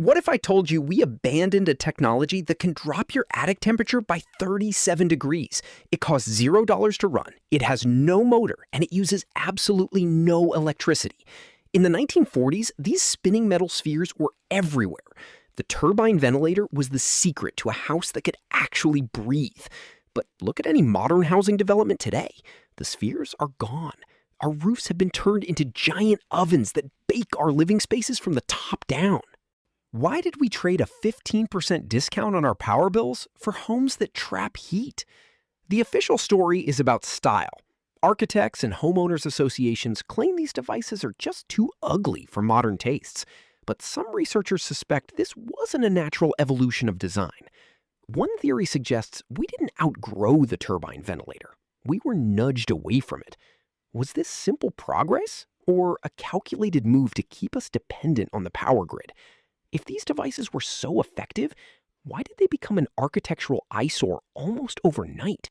What if I told you we abandoned a technology that can drop your attic temperature by 37 degrees? It costs $0 to run, it has no motor, and it uses absolutely no electricity. In the 1940s, these spinning metal spheres were everywhere. The turbine ventilator was the secret to a house that could actually breathe. But look at any modern housing development today. The spheres are gone. Our roofs have been turned into giant ovens that bake our living spaces from the top down. Why did we trade a 15% discount on our power bills for homes that trap heat? The official story is about style. Architects and homeowners associations claim these devices are just too ugly for modern tastes. But some researchers suspect this wasn't a natural evolution of design. One theory suggests we didn't outgrow the turbine ventilator. We were nudged away from it. Was this simple progress, or a calculated move to keep us dependent on the power grid? If these devices were so effective, why did they become an architectural eyesore almost overnight?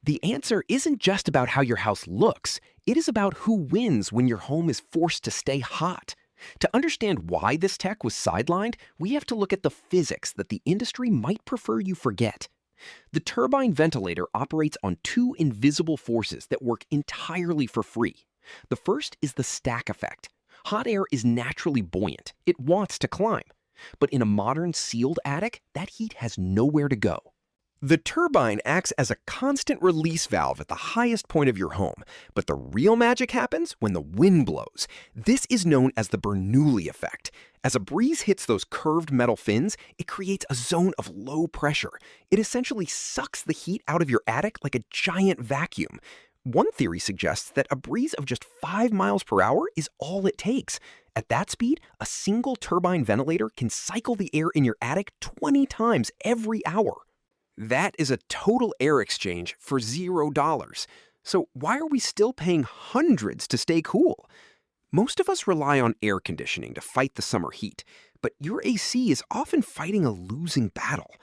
The answer isn't just about how your house looks, it is about who wins when your home is forced to stay hot. To understand why this tech was sidelined, we have to look at the physics that the industry might prefer you forget. The turbine ventilator operates on two invisible forces that work entirely for free. The first is the stack effect. Hot air is naturally buoyant. It wants to climb. But in a modern sealed attic, that heat has nowhere to go. The turbine acts as a constant release valve at the highest point of your home, but the real magic happens when the wind blows. This is known as the Bernoulli effect. As a breeze hits those curved metal fins, it creates a zone of low pressure. It essentially sucks the heat out of your attic like a giant vacuum. One theory suggests that a breeze of just 5 miles per hour is all it takes. At that speed, a single turbine ventilator can cycle the air in your attic 20 times every hour. That is a total air exchange for $0. So why are we still paying hundreds to stay cool? Most of us rely on air conditioning to fight the summer heat, but your AC is often fighting a losing battle.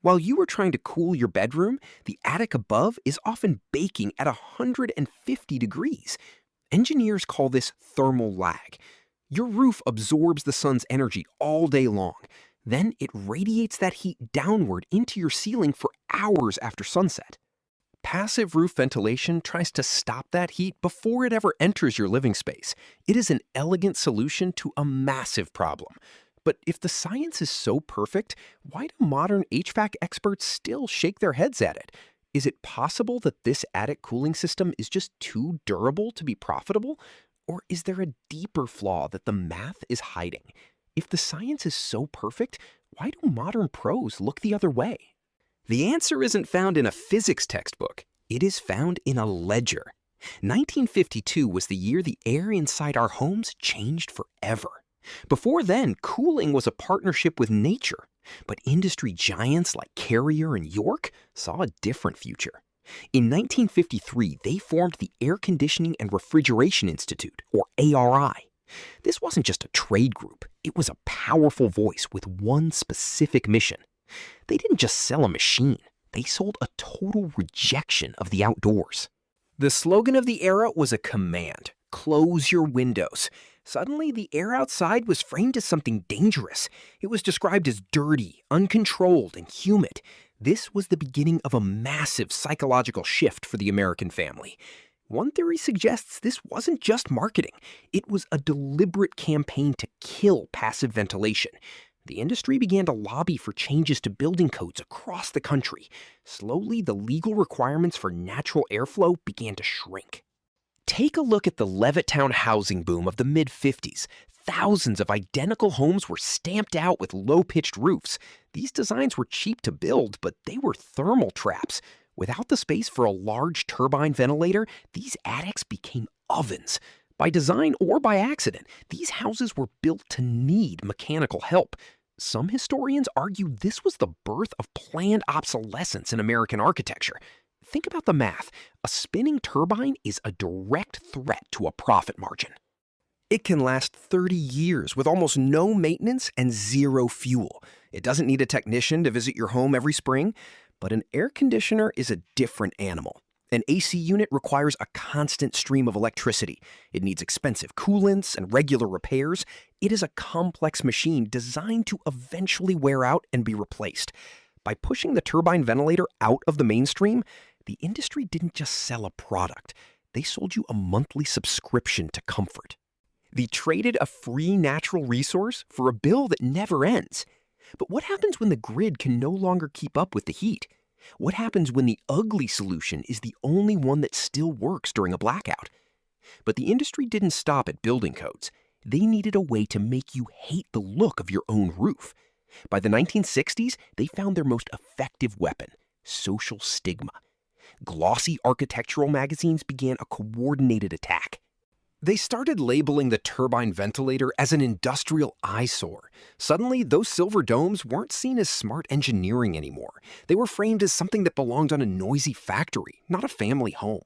While you are trying to cool your bedroom, the attic above is often baking at 150 degrees. Engineers call this thermal lag. Your roof absorbs the sun's energy all day long. Then it radiates that heat downward into your ceiling for hours after sunset. Passive roof ventilation tries to stop that heat before it ever enters your living space. It is an elegant solution to a massive problem. But if the science is so perfect, why do modern HVAC experts still shake their heads at it? Is it possible that this attic cooling system is just too durable to be profitable? Or is there a deeper flaw that the math is hiding? If the science is so perfect, why do modern pros look the other way? The answer isn't found in a physics textbook. It is found in a ledger. 1952 was the year the air inside our homes changed forever. Before then, cooling was a partnership with nature. But industry giants like Carrier and York saw a different future. In 1953, they formed the Air Conditioning and Refrigeration Institute, or ARI. This wasn't just a trade group, it was a powerful voice with one specific mission. They didn't just sell a machine, they sold a total rejection of the outdoors. The slogan of the era was a command: close your windows. Suddenly, the air outside was framed as something dangerous. It was described as dirty, uncontrolled, and humid. This was the beginning of a massive psychological shift for the American family. One theory suggests this wasn't just marketing. It was a deliberate campaign to kill passive ventilation. The industry began to lobby for changes to building codes across the country. Slowly, the legal requirements for natural airflow began to shrink. Take a look at the Levittown housing boom of the mid-50s. Thousands of identical homes were stamped out with low-pitched roofs. These designs were cheap to build, but they were thermal traps. Without the space for a large turbine ventilator, these attics became ovens. By design or by accident, these houses were built to need mechanical help. Some historians argue this was the birth of planned obsolescence in American architecture. Think about the math. A spinning turbine is a direct threat to a profit margin. It can last 30 years with almost no maintenance and zero fuel. It doesn't need a technician to visit your home every spring, but an air conditioner is a different animal. An AC unit requires a constant stream of electricity. It needs expensive coolants and regular repairs. It is a complex machine designed to eventually wear out and be replaced. By pushing the turbine ventilator out of the mainstream, the industry didn't just sell a product. They sold you a monthly subscription to comfort. They traded a free natural resource for a bill that never ends. But what happens when the grid can no longer keep up with the heat? What happens when the ugly solution is the only one that still works during a blackout? But the industry didn't stop at building codes. They needed a way to make you hate the look of your own roof. By the 1960s, they found their most effective weapon: social stigma. Glossy architectural magazines began a coordinated attack. They started labeling the turbine ventilator as an industrial eyesore. Suddenly, those silver domes weren't seen as smart engineering anymore. They were framed as something that belonged on a noisy factory, not a family home.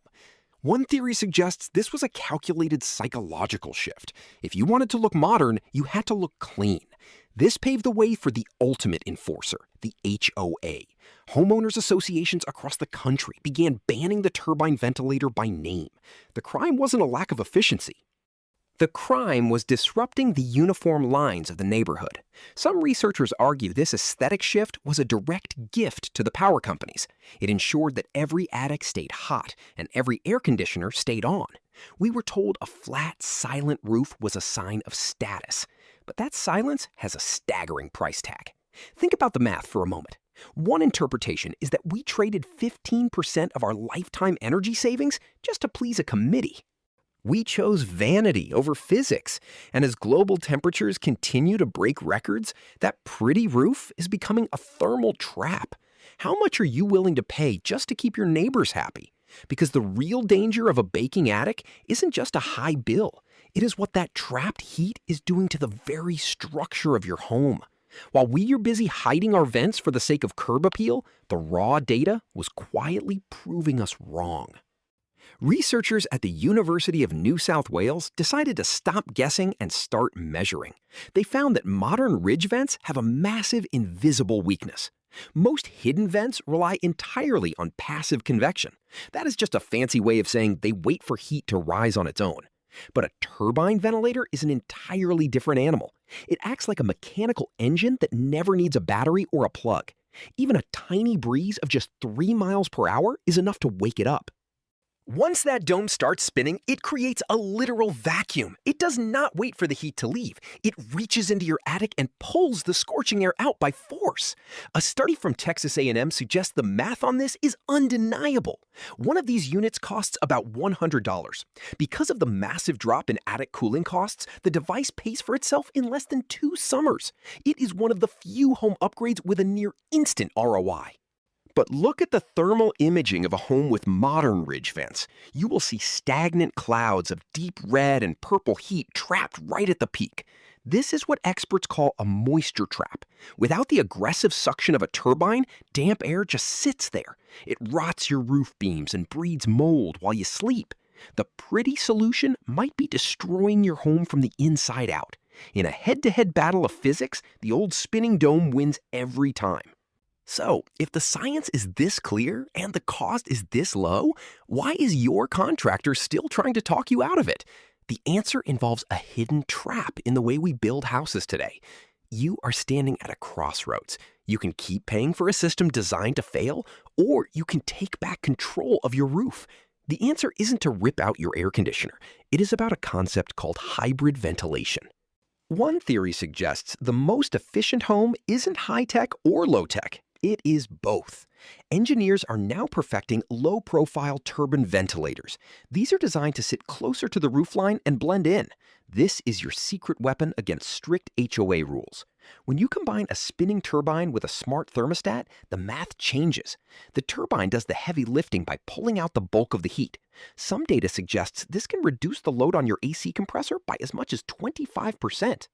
One theory suggests this was a calculated psychological shift. If you wanted to look modern, you had to look clean. This paved the way for the ultimate enforcer, the HOA. Homeowners associations across the country began banning the turbine ventilator by name. The crime wasn't a lack of efficiency. The crime was disrupting the uniform lines of the neighborhood. Some researchers argue this aesthetic shift was a direct gift to the power companies. It ensured that every attic stayed hot and every air conditioner stayed on. We were told a flat, silent roof was a sign of status. But that silence has a staggering price tag. Think about the math for a moment. One interpretation is that we traded 15% of our lifetime energy savings just to please a committee. We chose vanity over physics, and as global temperatures continue to break records, that pretty roof is becoming a thermal trap. How much are you willing to pay just to keep your neighbors happy? Because the real danger of a baking attic isn't just a high bill. It is what that trapped heat is doing to the very structure of your home. While we are busy hiding our vents for the sake of curb appeal, the raw data was quietly proving us wrong. Researchers at the University of New South Wales decided to stop guessing and start measuring. They found that modern ridge vents have a massive invisible weakness. Most hidden vents rely entirely on passive convection. That is just a fancy way of saying they wait for heat to rise on its own. But a turbine ventilator is an entirely different animal. It acts like a mechanical engine that never needs a battery or a plug. Even a tiny breeze of just 3 miles per hour is enough to wake it up. Once that dome starts spinning, it creates a literal vacuum. It does not wait for the heat to leave. It reaches into your attic and pulls the scorching air out by force. A study from Texas A&M suggests the math on this is undeniable. One of these units costs about $100. Because of the massive drop in attic cooling costs, the device pays for itself in less than 2 summers. It is one of the few home upgrades with a near instant ROI. But look at the thermal imaging of a home with modern ridge vents. You will see stagnant clouds of deep red and purple heat trapped right at the peak. This is what experts call a moisture trap. Without the aggressive suction of a turbine, damp air just sits there. It rots your roof beams and breeds mold while you sleep. The pretty solution might be destroying your home from the inside out. In a head-to-head battle of physics, the old spinning dome wins every time. So, if the science is this clear and the cost is this low, why is your contractor still trying to talk you out of it? The answer involves a hidden trap in the way we build houses today. You are standing at a crossroads. You can keep paying for a system designed to fail, or you can take back control of your roof. The answer isn't to rip out your air conditioner. It is about a concept called hybrid ventilation. One theory suggests the most efficient home isn't high-tech or low-tech. It is both. Engineers are now perfecting low-profile turbine ventilators. These are designed to sit closer to the roofline and blend in. This is your secret weapon against strict HOA rules. When you combine a spinning turbine with a smart thermostat, the math changes. The turbine does the heavy lifting by pulling out the bulk of the heat. Some data suggests this can reduce the load on your AC compressor by as much as 25%.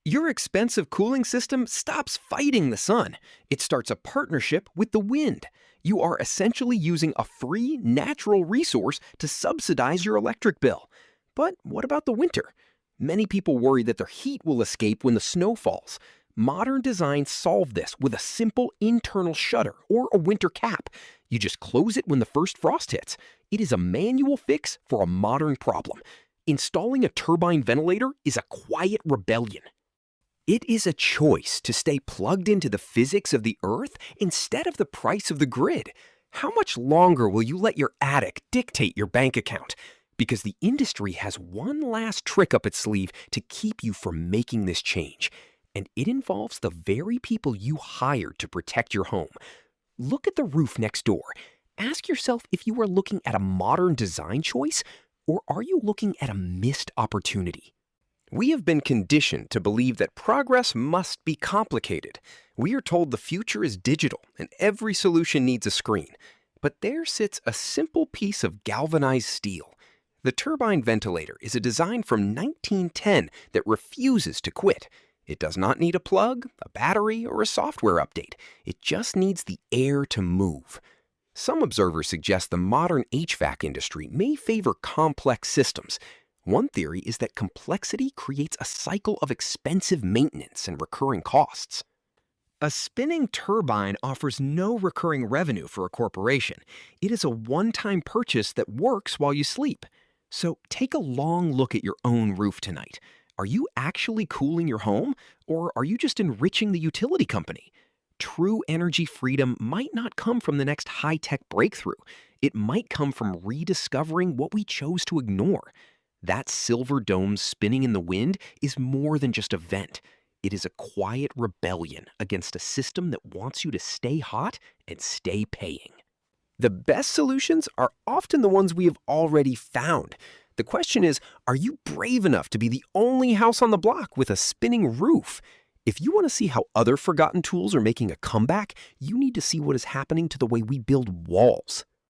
Your expensive cooling system stops fighting the sun. It starts a partnership with the wind. You are essentially using a free, natural resource to subsidize your electric bill. But what about the winter? Many people worry that their heat will escape when the snow falls. Modern designs solve this with a simple internal shutter or a winter cap. You just close it when the first frost hits. It is a manual fix for a modern problem. Installing a turbine ventilator is a quiet rebellion. It is a choice to stay plugged into the physics of the Earth instead of the price of the grid. How much longer will you let your attic dictate your bank account? Because the industry has one last trick up its sleeve to keep you from making this change. And it involves the very people you hired to protect your home. Look at the roof next door. Ask yourself if you are looking at a modern design choice, or are you looking at a missed opportunity? We have been conditioned to believe that progress must be complicated. We are told the future is digital and every solution needs a screen. But there sits a simple piece of galvanized steel. The turbine ventilator is a design from 1910 that refuses to quit. It does not need a plug, a battery, or a software update. It just needs the air to move. Some observers suggest the modern HVAC industry may favor complex systems. One theory is that complexity creates a cycle of expensive maintenance and recurring costs. A spinning turbine offers no recurring revenue for a corporation. It is a one-time purchase that works while you sleep. So take a long look at your own roof tonight. Are you actually cooling your home, or are you just enriching the utility company? True energy freedom might not come from the next high-tech breakthrough. It might come from rediscovering what we chose to ignore. That silver dome spinning in the wind is more than just a vent. It is a quiet rebellion against a system that wants you to stay hot and stay paying. The best solutions are often the ones we have already found. The question is, are you brave enough to be the only house on the block with a spinning roof? If you want to see how other forgotten tools are making a comeback, you need to see what is happening to the way we build walls.